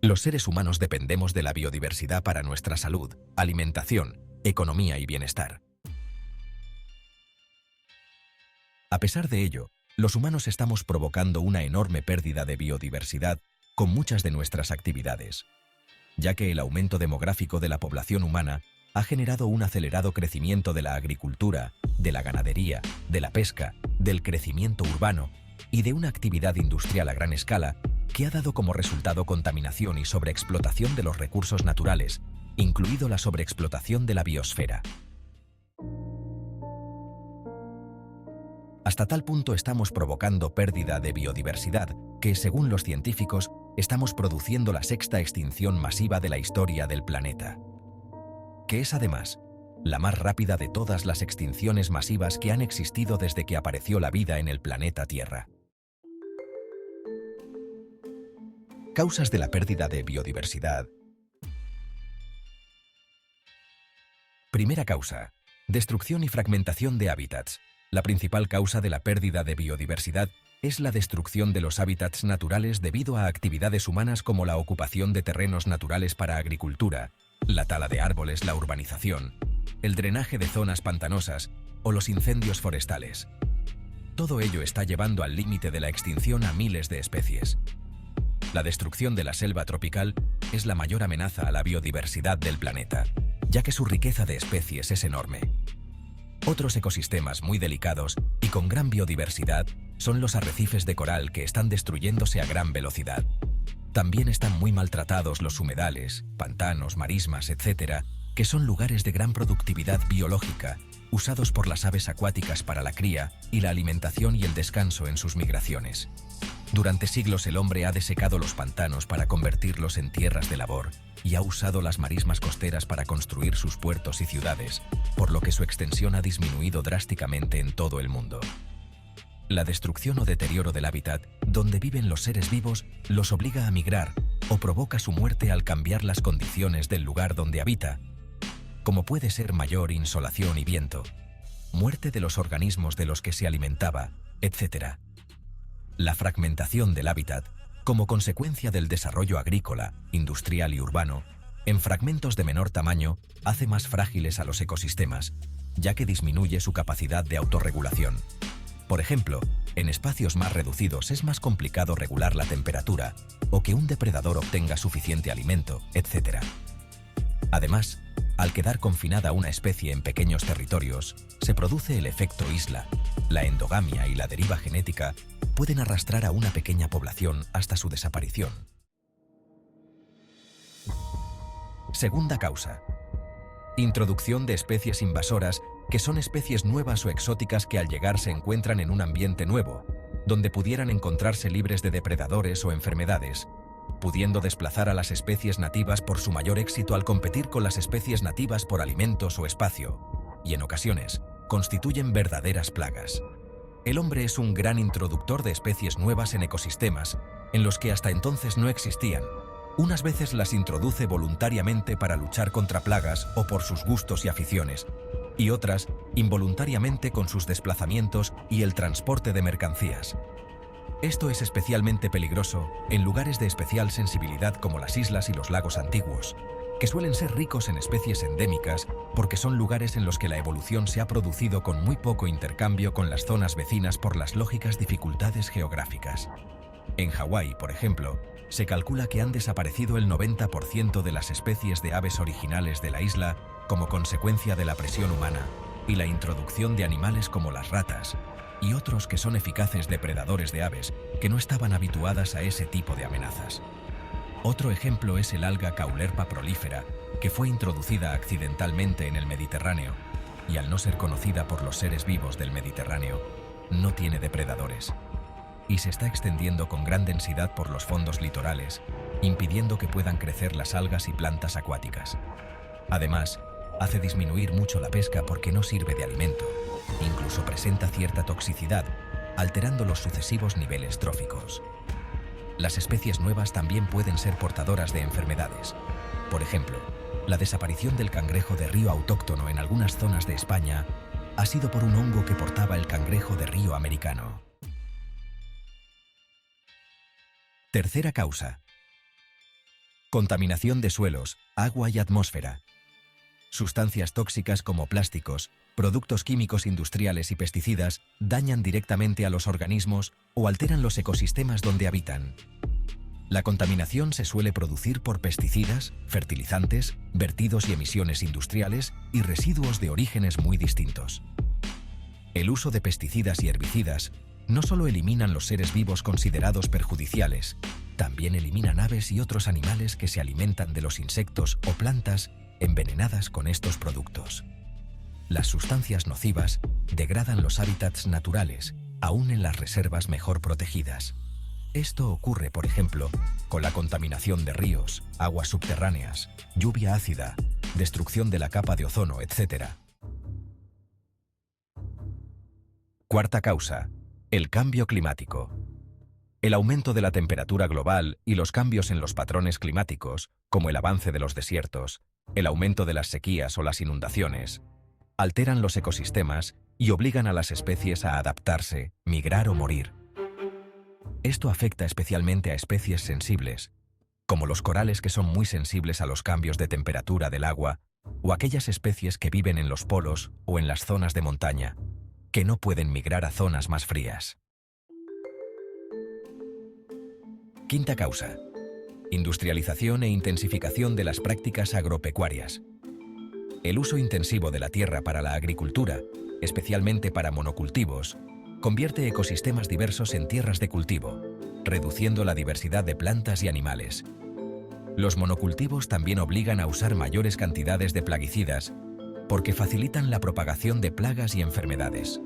Los seres humanos dependemos de la biodiversidad para nuestra salud, alimentación, economía y bienestar. A pesar de ello, los humanos estamos provocando una enorme pérdida de biodiversidad con muchas de nuestras actividades, ya que el aumento demográfico de la población humana ha generado un acelerado crecimiento de la agricultura, de la ganadería, de la pesca, del crecimiento urbano y de una actividad industrial a gran escala que ha dado como resultado contaminación y sobreexplotación de los recursos naturales, incluido la sobreexplotación de la biosfera. Hasta tal punto estamos provocando pérdida de biodiversidad que, según los científicos, estamos produciendo la sexta extinción masiva de la historia del planeta, que es además la más rápida de todas las extinciones masivas que han existido desde que apareció la vida en el planeta Tierra. Causas de la pérdida de biodiversidad. Primera causa: destrucción y fragmentación de hábitats. La principal causa de la pérdida de biodiversidad es la destrucción de los hábitats naturales debido a actividades humanas como la ocupación de terrenos naturales para agricultura, la tala de árboles, la urbanización, el drenaje de zonas pantanosas o los incendios forestales. Todo ello está llevando al límite de la extinción a miles de especies. La destrucción de la selva tropical es la mayor amenaza a la biodiversidad del planeta, ya que su riqueza de especies es enorme. Otros ecosistemas muy delicados y con gran biodiversidad son los arrecifes de coral que están destruyéndose a gran velocidad. También están muy maltratados los humedales, pantanos, marismas, etc., que son lugares de gran productividad biológica, usados por las aves acuáticas para la cría y la alimentación y el descanso en sus migraciones. Durante siglos el hombre ha desecado los pantanos para convertirlos en tierras de labor y ha usado las marismas costeras para construir sus puertos y ciudades, por lo que su extensión ha disminuido drásticamente en todo el mundo. La destrucción o deterioro del hábitat donde viven los seres vivos los obliga a migrar o provoca su muerte al cambiar las condiciones del lugar donde habita, como puede ser mayor insolación y viento, muerte de los organismos de los que se alimentaba, etc. La fragmentación del hábitat, como consecuencia del desarrollo agrícola, industrial y urbano, en fragmentos de menor tamaño, hace más frágiles a los ecosistemas, ya que disminuye su capacidad de autorregulación. Por ejemplo, en espacios más reducidos es más complicado regular la temperatura o que un depredador obtenga suficiente alimento, etc. Además, al quedar confinada una especie en pequeños territorios, se produce el efecto isla. La endogamia y la deriva genética pueden arrastrar a una pequeña población hasta su desaparición. Segunda causa: introducción de especies invasoras, que son especies nuevas o exóticas que al llegar se encuentran en un ambiente nuevo, donde pudieran encontrarse libres de depredadores o enfermedades, pudiendo desplazar a las especies nativas por su mayor éxito al competir con las especies nativas por alimentos o espacio, y en ocasiones constituyen verdaderas plagas. El hombre es un gran introductor de especies nuevas en ecosistemas en los que hasta entonces no existían. Unas veces las introduce voluntariamente para luchar contra plagas o por sus gustos y aficiones, y otras involuntariamente con sus desplazamientos y el transporte de mercancías. Esto es especialmente peligroso en lugares de especial sensibilidad como las islas y los lagos antiguos, que suelen ser ricos en especies endémicas porque son lugares en los que la evolución se ha producido con muy poco intercambio con las zonas vecinas por las lógicas dificultades geográficas. En Hawái, por ejemplo, se calcula que han desaparecido el 90% de las especies de aves originales de la isla como consecuencia de la presión humana y la introducción de animales como las ratas y otros que son eficaces depredadores de aves que no estaban habituadas a ese tipo de amenazas. Otro ejemplo es el alga Caulerpa prolífera, que fue introducida accidentalmente en el Mediterráneo y al no ser conocida por los seres vivos del Mediterráneo, no tiene depredadores y se está extendiendo con gran densidad por los fondos litorales, impidiendo que puedan crecer las algas y plantas acuáticas. Además, hace disminuir mucho la pesca porque no sirve de alimento, incluso presenta cierta toxicidad, alterando los sucesivos niveles tróficos. Las especies nuevas también pueden ser portadoras de enfermedades. Por ejemplo, la desaparición del cangrejo de río autóctono en algunas zonas de España ha sido por un hongo que portaba el cangrejo de río americano. Tercera causa: Contaminación de suelos, agua y atmósfera. Sustancias tóxicas como plásticos, productos químicos industriales y pesticidas dañan directamente a los organismos o alteran los ecosistemas donde habitan. La contaminación se suele producir por pesticidas, fertilizantes, vertidos y emisiones industriales y residuos de orígenes muy distintos. El uso de pesticidas y herbicidas no solo eliminan los seres vivos considerados perjudiciales, también eliminan aves y otros animales que se alimentan de los insectos o plantas envenenadas con estos productos. Las sustancias nocivas degradan los hábitats naturales, aún en las reservas mejor protegidas. Esto ocurre, por ejemplo, con la contaminación de ríos, aguas subterráneas, lluvia ácida, destrucción de la capa de ozono, etc. Cuarta causa: el cambio climático. El aumento de la temperatura global y los cambios en los patrones climáticos, como el avance de los desiertos, el aumento de las sequías o las inundaciones, alteran los ecosistemas y obligan a las especies a adaptarse, migrar o morir. Esto afecta especialmente a especies sensibles, como los corales que son muy sensibles a los cambios de temperatura del agua, o aquellas especies que viven en los polos o en las zonas de montaña, que no pueden migrar a zonas más frías. Quinta causa: industrialización e intensificación de las prácticas agropecuarias. El uso intensivo de la tierra para la agricultura, especialmente para monocultivos, convierte ecosistemas diversos en tierras de cultivo, reduciendo la diversidad de plantas y animales. Los monocultivos también obligan a usar mayores cantidades de plaguicidas porque facilitan la propagación de plagas y enfermedades.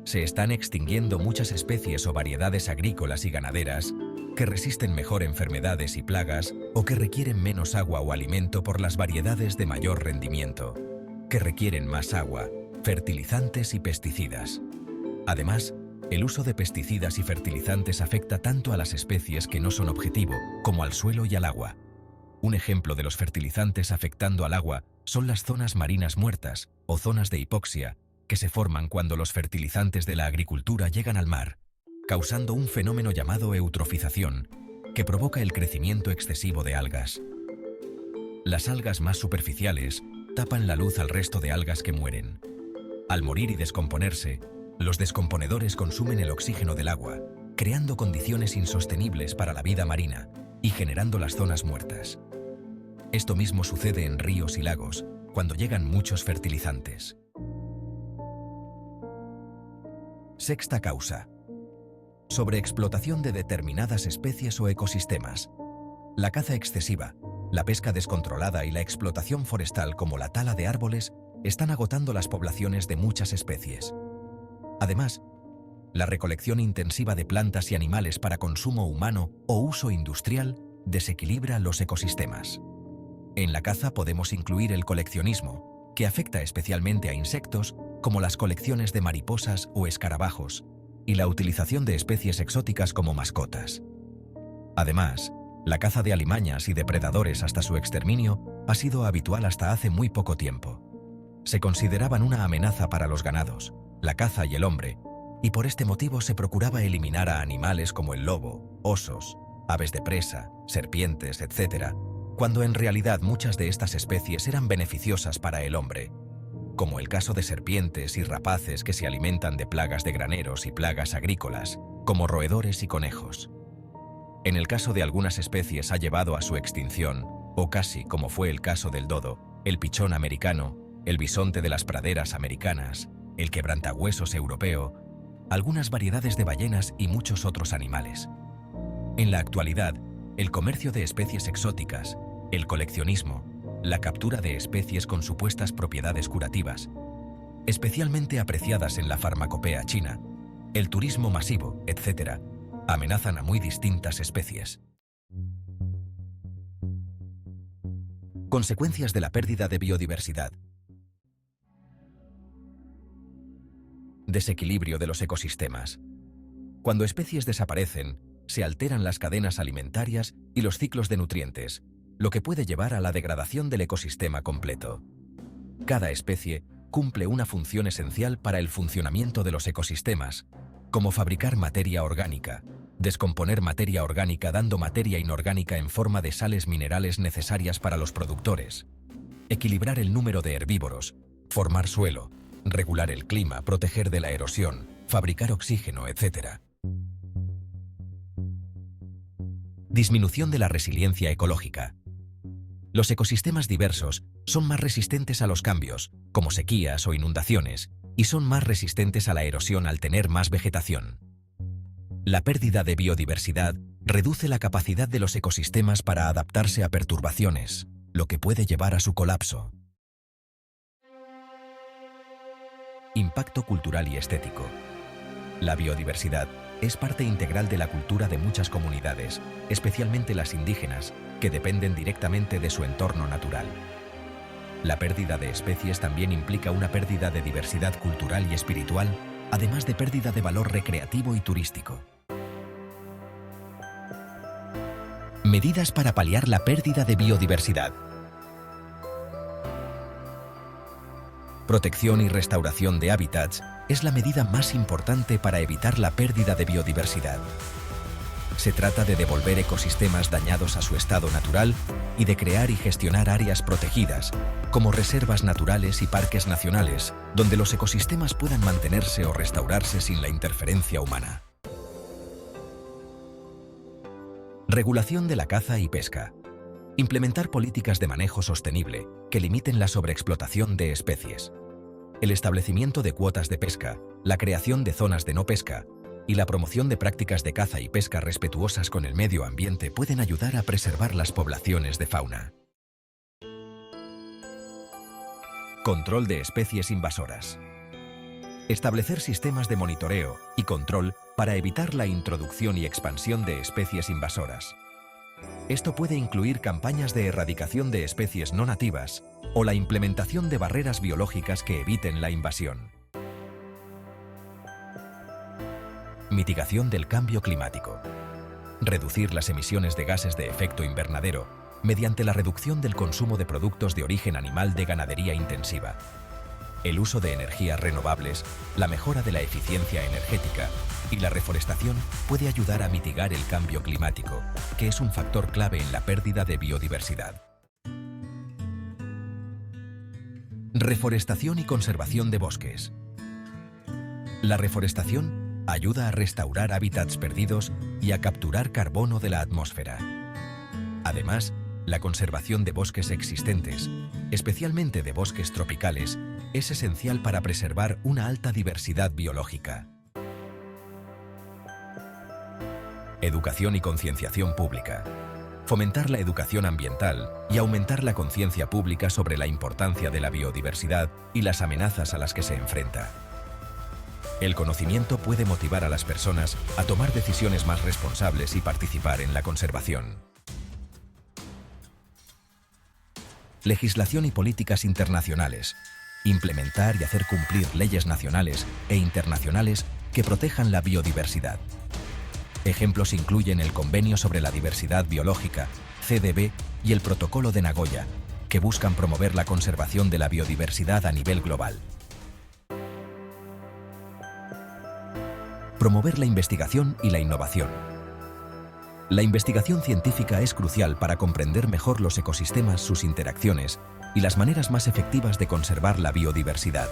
Se están extinguiendo muchas especies o variedades agrícolas y ganaderas que resisten mejor enfermedades y plagas o que requieren menos agua o alimento por las variedades de mayor rendimiento, que requieren más agua, fertilizantes y pesticidas. Además, el uso de pesticidas y fertilizantes afecta tanto a las especies que no son objetivo, como al suelo y al agua. Un ejemplo de los fertilizantes afectando al agua son las zonas marinas muertas o zonas de hipoxia, que se forman cuando los fertilizantes de la agricultura llegan al mar, causando un fenómeno llamado eutrofización, que provoca el crecimiento excesivo de algas. Las algas más superficiales tapan la luz al resto de algas que mueren. Al morir y descomponerse, los descomponedores consumen el oxígeno del agua, creando condiciones insostenibles para la vida marina y generando las zonas muertas. Esto mismo sucede en ríos y lagos, cuando llegan muchos fertilizantes. Sexta causa: sobreexplotación de determinadas especies o ecosistemas. La caza excesiva, la pesca descontrolada y la explotación forestal como la tala de árboles están agotando las poblaciones de muchas especies. Además, la recolección intensiva de plantas y animales para consumo humano o uso industrial desequilibra los ecosistemas. En la caza podemos incluir el coleccionismo, que afecta especialmente a insectos como las colecciones de mariposas o escarabajos, y la utilización de especies exóticas como mascotas. Además, la caza de alimañas y depredadores hasta su exterminio ha sido habitual hasta hace muy poco tiempo. Se consideraban una amenaza para los ganados, la caza y el hombre, y por este motivo se procuraba eliminar a animales como el lobo, osos, aves de presa, serpientes, etc., cuando en realidad muchas de estas especies eran beneficiosas para el hombre, como el caso de serpientes y rapaces que se alimentan de plagas de graneros y plagas agrícolas, como roedores y conejos. En el caso de algunas especies ha llevado a su extinción, o casi como fue el caso del dodo, el pichón americano, el bisonte de las praderas americanas, el quebrantahuesos europeo, algunas variedades de ballenas y muchos otros animales. En la actualidad, el comercio de especies exóticas, el coleccionismo, la captura de especies con supuestas propiedades curativas, especialmente apreciadas en la farmacopea china, el turismo masivo, etc., amenazan a muy distintas especies. Consecuencias de la pérdida de biodiversidad. Desequilibrio de los ecosistemas. Cuando especies desaparecen, se alteran las cadenas alimentarias y los ciclos de nutrientes, lo que puede llevar a la degradación del ecosistema completo. Cada especie cumple una función esencial para el funcionamiento de los ecosistemas, como fabricar materia orgánica, descomponer materia orgánica dando materia inorgánica en forma de sales minerales necesarias para los productores, equilibrar el número de herbívoros, formar suelo, regular el clima, proteger de la erosión, fabricar oxígeno, etc. Disminución de la resiliencia ecológica. Los ecosistemas diversos son más resistentes a los cambios, como sequías o inundaciones, y son más resistentes a la erosión al tener más vegetación. La pérdida de biodiversidad reduce la capacidad de los ecosistemas para adaptarse a perturbaciones, lo que puede llevar a su colapso. Impacto cultural y estético. La biodiversidad es parte integral de la cultura de muchas comunidades, especialmente las indígenas, que dependen directamente de su entorno natural. La pérdida de especies también implica una pérdida de diversidad cultural y espiritual, además de pérdida de valor recreativo y turístico. Medidas para paliar la pérdida de biodiversidad. Protección y restauración de hábitats es la medida más importante para evitar la pérdida de biodiversidad. Se trata de devolver ecosistemas dañados a su estado natural y de crear y gestionar áreas protegidas, como reservas naturales y parques nacionales, donde los ecosistemas puedan mantenerse o restaurarse sin la interferencia humana. Regulación de la caza y pesca. Implementar políticas de manejo sostenible que limiten la sobreexplotación de especies. El establecimiento de cuotas de pesca, la creación de zonas de no pesca y la promoción de prácticas de caza y pesca respetuosas con el medio ambiente pueden ayudar a preservar las poblaciones de fauna. Control de especies invasoras. Establecer sistemas de monitoreo y control para evitar la introducción y expansión de especies invasoras. Esto puede incluir campañas de erradicación de especies no nativas o la implementación de barreras biológicas que eviten la invasión. Mitigación del cambio climático. Reducir las emisiones de gases de efecto invernadero mediante la reducción del consumo de productos de origen animal de ganadería intensiva. El uso de energías renovables, la mejora de la eficiencia energética y la reforestación puede ayudar a mitigar el cambio climático, que es un factor clave en la pérdida de biodiversidad. Reforestación y conservación de bosques. La reforestación ayuda a restaurar hábitats perdidos y a capturar carbono de la atmósfera. Además, la conservación de bosques existentes, especialmente de bosques tropicales, es esencial para preservar una alta diversidad biológica. Educación y concienciación pública. Fomentar la educación ambiental y aumentar la conciencia pública sobre la importancia de la biodiversidad y las amenazas a las que se enfrenta. El conocimiento puede motivar a las personas a tomar decisiones más responsables y participar en la conservación. Legislación y políticas internacionales. Implementar y hacer cumplir leyes nacionales e internacionales que protejan la biodiversidad. Ejemplos incluyen el Convenio sobre la Diversidad Biológica, CDB, y el Protocolo de Nagoya, que buscan promover la conservación de la biodiversidad a nivel global. Promover la investigación y la innovación. La investigación científica es crucial para comprender mejor los ecosistemas, sus interacciones y las maneras más efectivas de conservar la biodiversidad.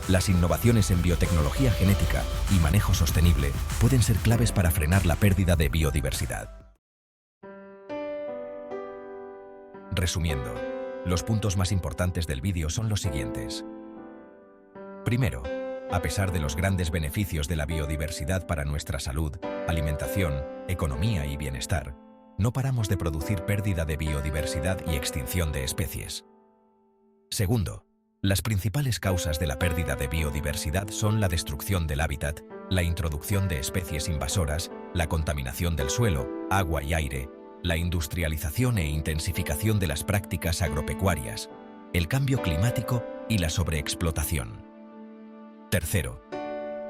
Las innovaciones en biotecnología genética y manejo sostenible pueden ser claves para frenar la pérdida de biodiversidad. Resumiendo, los puntos más importantes del vídeo son los siguientes. Primero, a pesar de los grandes beneficios de la biodiversidad para nuestra salud, alimentación, economía y bienestar, no paramos de producir pérdida de biodiversidad y extinción de especies. Segundo, las principales causas de la pérdida de biodiversidad son la destrucción del hábitat, la introducción de especies invasoras, la contaminación del suelo, agua y aire, la industrialización e intensificación de las prácticas agropecuarias, el cambio climático y la sobreexplotación. Tercero,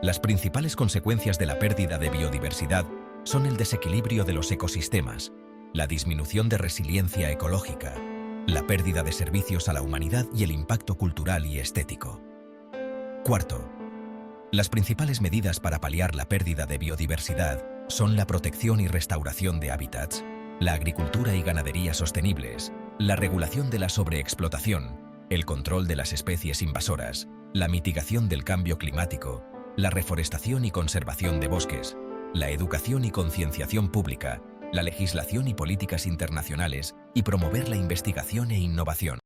las principales consecuencias de la pérdida de biodiversidad son el desequilibrio de los ecosistemas, la disminución de resiliencia ecológica, la pérdida de servicios a la humanidad y el impacto cultural y estético. Cuarto, las principales medidas para paliar la pérdida de biodiversidad son la protección y restauración de hábitats, la agricultura y ganadería sostenibles, la regulación de la sobreexplotación, el control de las especies invasoras, la mitigación del cambio climático, la reforestación y conservación de bosques, la educación y concienciación pública, la legislación y políticas internacionales y promover la investigación e innovación.